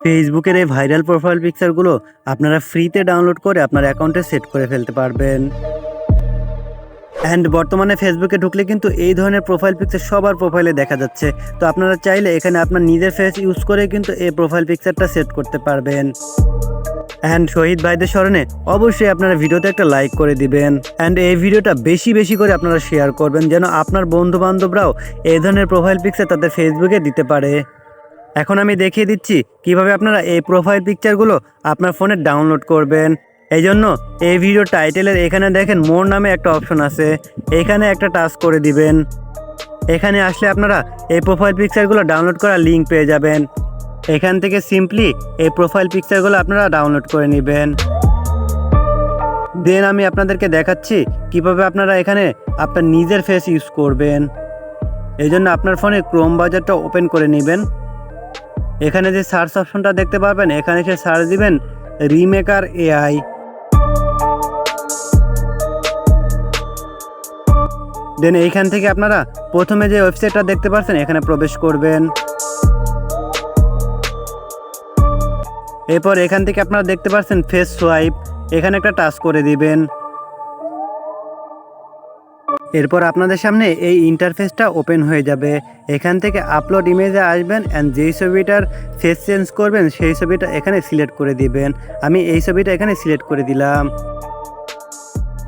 ফেসবুকের এই viral profile পিকচারগুলো আপনারা ফ্রিতে ডাউনলোড করে আপনার অ্যাকাউন্টে সেট করে ফেলতে পারবেন। অ্যান্ড বর্তমানে ফেসবুকে ঢুকলে কিন্তু এই ধরনের প্রোফাইল পিকচার সবার প্রোফাইলে দেখা যাচ্ছে। তো আপনারা চাইলে এখানে আপনার নিজের ফেস ইউজ করে কিন্তু এই প্রোফাইল পিকচারটা সেট করতে পারবেন। অ্যান্ড শহীদ ভাইদের স্মরণে অবশ্যই আপনারা ভিডিওতে একটা লাইক করে দিবেন। অ্যান্ড এই ভিডিওটা বেশি বেশি করে আপনারা শেয়ার করবেন, যেন আপনার বন্ধু বান্ধবরাও এই ধরনের প্রোফাইল পিকচার তাদের ফেসবুকে দিতে পারে। এখন আমি দেখিয়ে দিচ্ছি কিভাবে আপনারা এই প্রোফাইল পিকচারগুলো আপনার ফোনে ডাউনলোড করবেন। এই জন্য এই ভিডিও টাইটেলের এখানে দেখেন মোর নামে একটা অপশন আছে, এখানে একটা টাচ করে দিবেন। এখানে আসলে আপনারা এই প্রোফাইল পিকচারগুলো ডাউনলোড করার লিঙ্ক পেয়ে যাবেন। এখান থেকে সিম্পলি এই প্রোফাইল পিকচারগুলো আপনারা ডাউনলোড করে নেবেন। দেন আমি আপনাদেরকে দেখাচ্ছি কিভাবে আপনারা এখানে আপনার নিজের ফেস ইউজ করবেন। এই জন্য আপনার ফোনে ক্রোম ব্রাউজারটা ওপেন করে নেবেন। এখানে যে সার্চ অপশনটা দেখতে পাবেন, এখানে এসে সার্চ দিবেন রিমেকার এআই। দেন এইখান থেকে আপনারা প্রথমে যে ওয়েবসাইটটা দেখতে পাচ্ছেন এখানে প্রবেশ করবেন। এরপর এখান থেকে আপনারা দেখতে পাচ্ছেন ফেস সোয়াইপ, এখানে একটা টাচ করে দিবেন। এরপর আপনাদের সামনে এই ইন্টারফেসটা ওপেন হয়ে যাবে। এখান থেকে আপলোড ইমেজে আসবেন অ্যান্ড যেই ছবিটার ফেস চেঞ্জ করবেন সেই ছবিটা এখানে সিলেক্ট করে দিবেন। আমি এই ছবিটা এখানে সিলেক্ট করে দিলাম।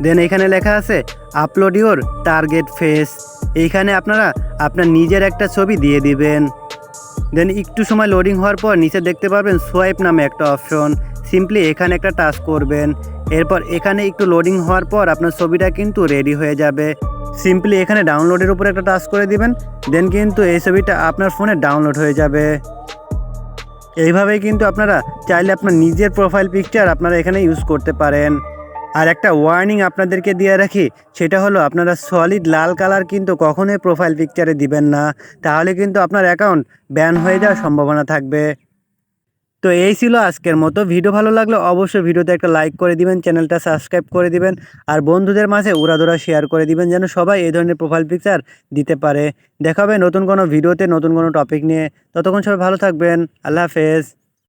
দেন এখানে লেখা আছে আপলোড ইওর টার্গেট ফেস। এইখানে আপনারা আপনার নিজের একটা ছবি দিয়ে দিবেন। দেন একটু সময় লোডিং হওয়ার পর নিচে দেখতে পারবেন সোয়াইপ নামে একটা অপশন, সিম্পলি এখানে একটা টাচ করবেন। এরপর এখানে একটু লোডিং হওয়ার পর আপনার ছবিটা কিন্তু রেডি হয়ে যাবে। সিম্পলি এখানে ডাউনলোডের উপর একটা টাচ করে দিবেন। দেন কিন্তু এই ছবিটা আপনার ফোনে ডাউনলোড হয়ে যাবে। এইভাবেই কিন্তু আপনারা চাইলে আপনার নিজের প্রোফাইল পিকচার আপনারা এখানে ইউজ করতে পারেন। আর একটা ওয়ার্নিং আপনাদেরকে দিয়ে রাখি, সেটা হলো আপনারা সলিড লাল কালার কিন্তু কখনোই প্রোফাইল পিকচারে দিবেন না, তাহলে কিন্তু আপনার অ্যাকাউন্ট ব্যান হয়ে যাওয়ার সম্ভাবনা থাকবে। তো এই ছিল আজকের মতো ভিডিও। ভালো লাগলে অবশ্যই ভিডিওতে একটা লাইক করে দিবেন, চ্যানেলটা সাবস্ক্রাইব করে দিবেন, আর বন্ধুদের মাঝে উড়াধুরা শেয়ার করে দিবেন যেন সবাই এই ধরনের প্রোফাইল পিকচার দিতে পারে। দেখা হবে নতুন কোনো ভিডিওতে নতুন কোনো টপিক নিয়ে। ততক্ষণ সবাই ভালো থাকবেন। আল্লাহ হাফেজ।